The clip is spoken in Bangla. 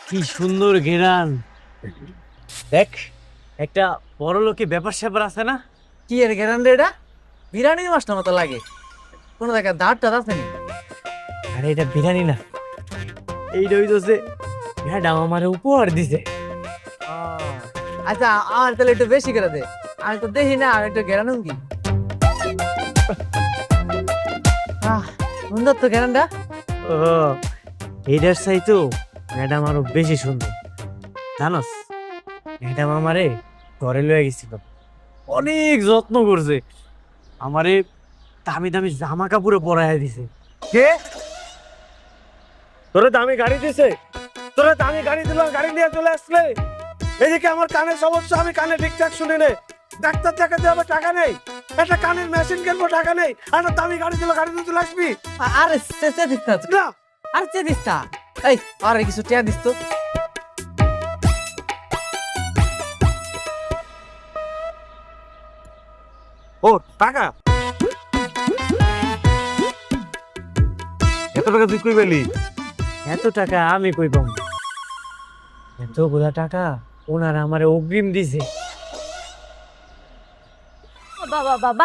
কি সুন্দর ঘেরান। দেখ, একটা বড় লোকে ব্যাপার স্যাপার আছে না? কি এর গ্যারান্টি এটা? বিরিয়ানির মাছটা মতো লাগে। কোনো জায়গায় দাঁড় টাত আছে নি? আরে এটা বিরিয়ানি না, এইটা হইতেছে ম্যাডাম আমারে উপহার দিছে। আচ্ছা, আমার তাহলে একটু বেশি করে দে। আমি তো দেখি না, আমি একটু গ্যারানুম কি। সুন্দর তো গ্যারান্ডা। ও, এইটার চাইতো ম্যাডাম আরো বেশি সুন্দর। জানোস, ম্যাডাম আমারে ঘরে লয়ে গেছিল, অনেক যত্ন করছে, আমারে দামি দামি জামা কাপড়ে পরাইয়া দিছে। কে? তোরে দামি গাড়ি দিছে, তোরে দামি গাড়ি দিল, গাড়ি নিয়ে চলে আসলে। এদিকে আমার কানের সমস্যা, আমি কানে ঠিকঠাক শুনি নে, ডাক্তার দেখাতে হবে, টাকা নেই, একটা কানের মেশিন কিনবো, টাকা নেই, আর একটা দামি গাড়ি দিল, গাড়ি নিয়ে চলে আসবি আরে চেঁচে দিস না তুই। না? আরে চেয়ে দিস না। এই, আরে কিছু টিয়া দিস তো। ও টাকা, এত টাকা তুই কই পেলি? এত টাকা আমি কই পাবো? এতগুলা টাকা ওনারা আমারে অগ্রিম দিছে। বাবা বাবা,